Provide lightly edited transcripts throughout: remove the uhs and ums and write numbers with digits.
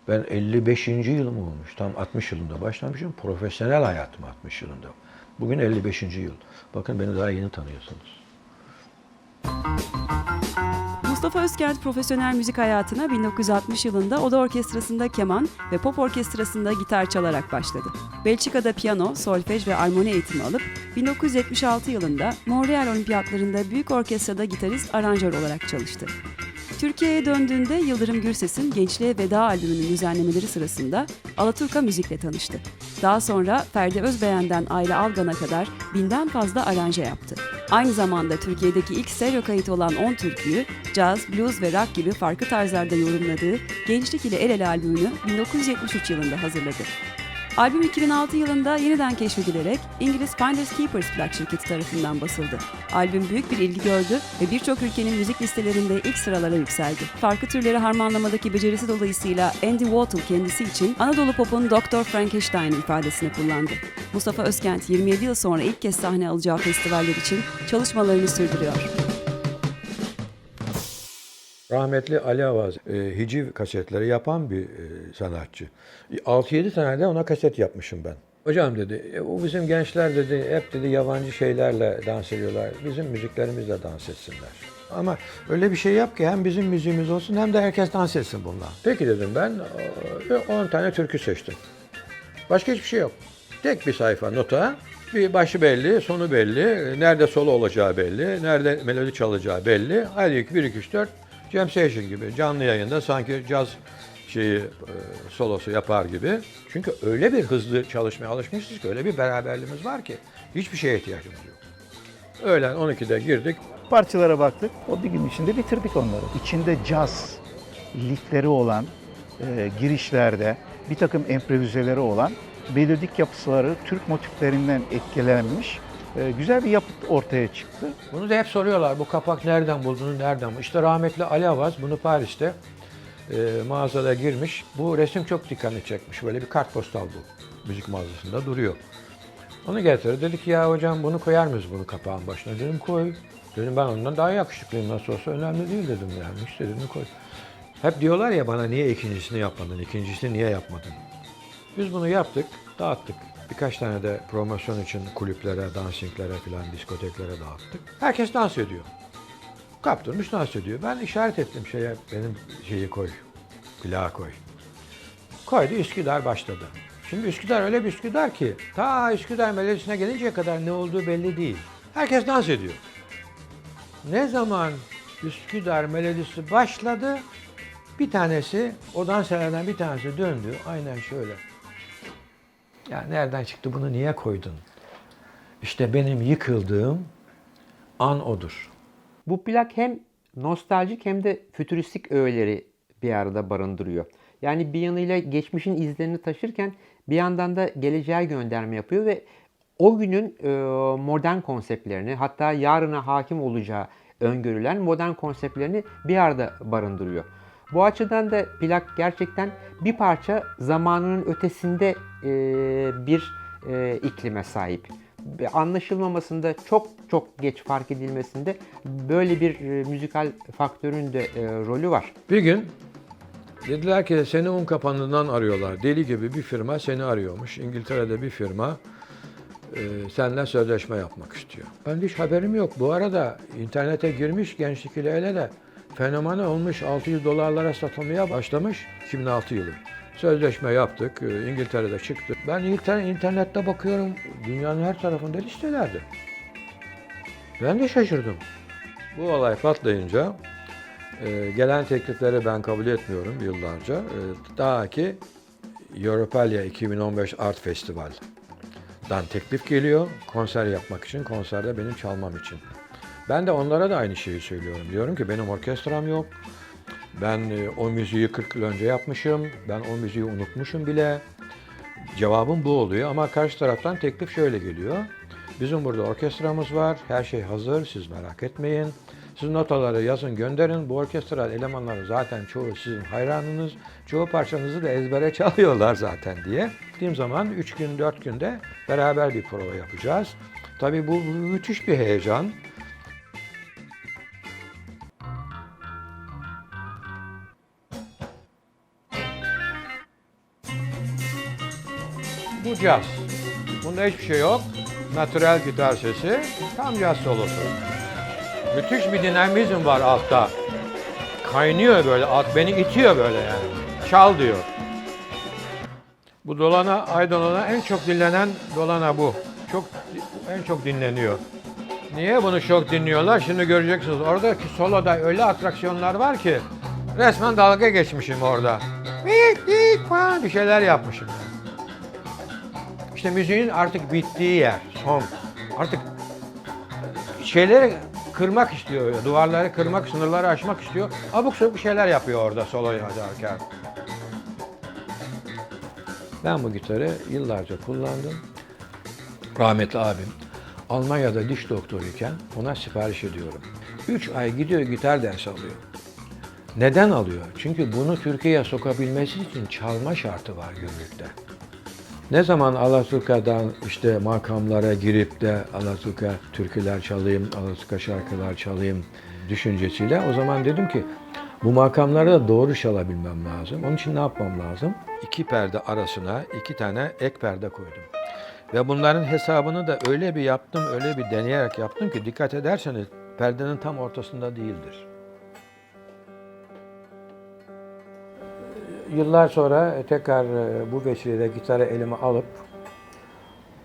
Ben 55. yılım olmuş. Tam 60 yılında başlamışım. Profesyonel hayatım 60 yılında. Bugün 55. yıl. Bakın beni daha yeni tanıyorsunuz. Mustafa Özkent profesyonel müzik hayatına 1960 yılında Oda Orkestrası'nda keman ve Pop Orkestrası'nda gitar çalarak başladı. Belçika'da piyano, solfej ve armoni eğitimi alıp 1976 yılında Montreal Olimpiyatlarında büyük orkestrada gitarist, aranjör olarak çalıştı. Türkiye'ye döndüğünde Yıldırım Gürses'in Gençliğe Veda albümünün düzenlemeleri sırasında Alaturka müzikle tanıştı. Daha sonra Ferdi Özbeğen'den Ayla Algan'a kadar 1000'den fazla aranje yaptı. Aynı zamanda Türkiye'deki ilk stereo kayıt olan 10 türküyü caz, blues ve rock gibi farklı tarzlarda yorumladığı Gençlik ile El Ele albümünü 1973 yılında hazırladı. Albüm 2006 yılında yeniden keşfedilerek İngiliz Finders Keepers plak şirketi tarafından basıldı. Albüm büyük bir ilgi gördü ve birçok ülkenin müzik listelerinde ilk sıralara yükseldi. Farklı türleri harmanlamadaki becerisi dolayısıyla Andy Warhol kendisi için Anadolu Pop'un Dr. Frankenstein ifadesini kullandı. Mustafa Özkent 27 yıl sonra ilk kez sahne alacağı festivaller için çalışmalarını sürdürüyor. Rahmetli Ali Avaz hiciv kasetleri yapan bir sanatçı. 6-7 tane de ona kaset yapmışım ben. Hocam dedi, o bizim gençler dedi, hep dedi yabancı şeylerle dans ediyorlar. Bizim müziklerimizle dans etsinler. Ama öyle bir şey yap ki hem bizim müziğimiz olsun hem de herkes dans etsin bununla. Peki dedim ben 10 tane türkü seçtim. Başka hiçbir şey yok. Tek bir sayfa nota, bir başı belli, sonu belli, nerede solo olacağı belli, nerede melodi çalacağı belli. Hadi 1, 2, 3, 4, jam session gibi canlı yayında sanki caz solosu yapar gibi. Çünkü öyle bir hızlı çalışmaya alışmışız ki, öyle bir beraberliğimiz var ki hiçbir şeye ihtiyacımız yok. Öğlen 12'de girdik. Parçalara baktık. O bir gün içinde bitirdik onları. İçinde caz lifleri olan girişlerde bir takım improvizeleri olan melodik yapıları Türk motiflerinden etkilenmiş güzel bir yapıt ortaya çıktı. Bunu da hep soruyorlar. Bu kapak nereden buldunuz, nereden buldunuz? İşte rahmetli Ali Avaz bunu Paris'te mağazada girmiş. Bu resim çok dikkatini çekmiş. Böyle bir kartpostal bu. Müzik mağazasında duruyor. Onu getirdi. Dedi ki ya hocam bunu koyar mıyız bunu kapağın başına? Dedim koy. Dedim ben ondan daha yakışıklıyım, nasıl olsa önemli değil dedim yani. İstediğini koy. Hep diyorlar ya bana niye ikincisini yapmadın, ikincisini niye yapmadın? Biz bunu yaptık, dağıttık. Birkaç tane de promosyon için kulüplere, dansinglere filan, diskoteklere dağıttık. Herkes dans ediyor. Kaptırmış dans ediyor. Ben işaret ettim benim şeyi koy, plağı koy. Koydu, Üsküdar başladı. Şimdi Üsküdar öyle bir Üsküdar ki, ta Üsküdar melodisine gelinceye kadar ne olduğu belli değil. Herkes dans ediyor. Ne zaman Üsküdar melodisi başladı, bir tanesi, o dansçılardan bir tanesi döndü, aynen şöyle. Ya nereden çıktı, bunu niye koydun? İşte benim yıkıldığım an odur. Bu plak hem nostaljik hem de fütüristik öğeleri bir arada barındırıyor. Yani bir yanıyla geçmişin izlerini taşırken bir yandan da geleceğe gönderme yapıyor ve o günün modern konseptlerini, hatta yarına hakim olacağı öngörülen modern konseptlerini bir arada barındırıyor. Bu açıdan da plak gerçekten bir parça zamanının ötesinde bir iklime sahip. Anlaşılmamasında, çok geç fark edilmesinde böyle bir müzikal faktörün de rolü var. Bir gün dediler ki seni Unkapanı'ndan arıyorlar. Deli gibi bir firma seni arıyormuş. İngiltere'de bir firma seninle sözleşme yapmak istiyor. Ben hiç haberim yok. Bu arada internete girmiş Gençlik ile El Ele fenomen olmuş, $600 satılmaya başlamış 2006 yılı. Sözleşme yaptık, İngiltere'de çıktı. Ben internette bakıyorum, dünyanın her tarafında listelerde. Ben de şaşırdım. Bu olay patlayınca gelen teklifleri ben kabul etmiyorum yıllarca. Daha ki Europalia 2015 Art Festival'dan teklif geliyor konser yapmak için, konserde benim çalmam için. Ben de onlara da aynı şeyi söylüyorum. Diyorum ki benim orkestram yok. Ben o müziği 40 yıl önce yapmışım. Ben o müziği unutmuşum bile. Cevabım bu oluyor ama karşı taraftan teklif şöyle geliyor. Bizim burada orkestramız var. Her şey hazır. Siz merak etmeyin. Siz notaları yazın, gönderin. Bu orkestral elemanları zaten çoğu sizin hayranınız. Çoğu parçanızı da ezbere çalıyorlar zaten diye. Gittiğim zaman 3 gün, 4 günde beraber bir prova yapacağız. Tabii bu müthiş bir heyecan. Bu caz. Bunda hiçbir şey yok. Natürel gitar sesi, tam caz solosu. Müthiş bir dinamizm var altta. Kaynıyor böyle, alt beni itiyor böyle yani. Çal diyor. Bu dolana, Aydolana en çok dinlenen dolana bu. En çok dinleniyor. Niye bunu çok dinliyorlar? Şimdi göreceksiniz. Oradaki soloda öyle atraksiyonlar var ki resmen dalga geçmişim orada. Bir şeyler yapmışım. İşte müziğin artık bittiği yer, son. Artık şeyleri kırmak istiyor, duvarları kırmak, sınırları aşmak istiyor. Abuk sabuk bir şeyler yapıyor orada solo yazarken. Ben bu gitarı yıllarca kullandım. Rahmetli abim Almanya'da diş doktoruyken ona sipariş ediyorum. 3 ay gidiyor gitar dersi alıyor. Neden alıyor? Çünkü bunu Türkiye'ye sokabilmesi için çalma şartı var Gümrük'te. Ne zaman Alaturka'dan işte makamlara girip de Alaturka türküler çalayım, Alaturka şarkılar çalayım düşüncesiyle o zaman dedim ki bu makamları da doğru çalabilmem lazım. Onun için ne yapmam lazım? 2 perde arasına 2 tane ek perde koydum. Ve bunların hesabını da öyle bir yaptım, öyle bir deneyerek yaptım ki dikkat ederseniz perdenin tam ortasında değildir. Yıllar sonra tekrar bu vesileyle gitarı elime alıp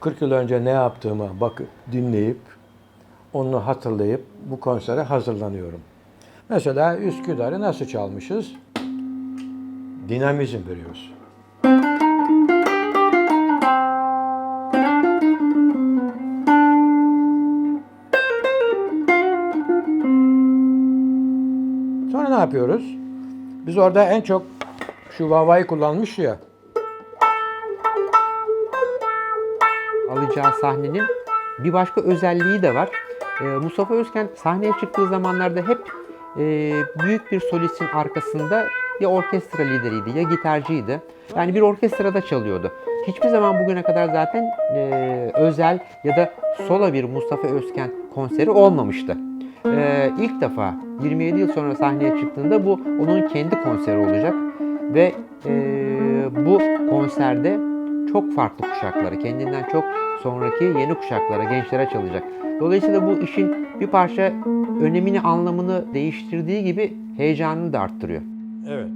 40 yıl önce ne yaptığımı bakıp dinleyip onu hatırlayıp bu konsere hazırlanıyorum. Mesela Üsküdar'ı nasıl çalmışız? Dinamizm veriyoruz. Sonra ne yapıyoruz? Biz orada en çok şu vavayı kullanmış ya. Alacağı sahnenin bir başka özelliği de var. Mustafa Özken sahneye çıktığı zamanlarda hep büyük bir solistin arkasında ya orkestra lideriydi ya gitarcıydı. Yani bir orkestrada çalıyordu. Hiçbir zaman bugüne kadar zaten özel ya da solo bir Mustafa Özken konseri olmamıştı. İlk defa 27 yıl sonra sahneye çıktığında bu onun kendi konseri olacak ve bu konserde çok farklı kuşakları, kendinden çok sonraki yeni kuşaklara, gençlere çalacak. Dolayısıyla bu işin bir parça önemini, anlamını değiştirdiği gibi heyecanını da arttırıyor. Evet.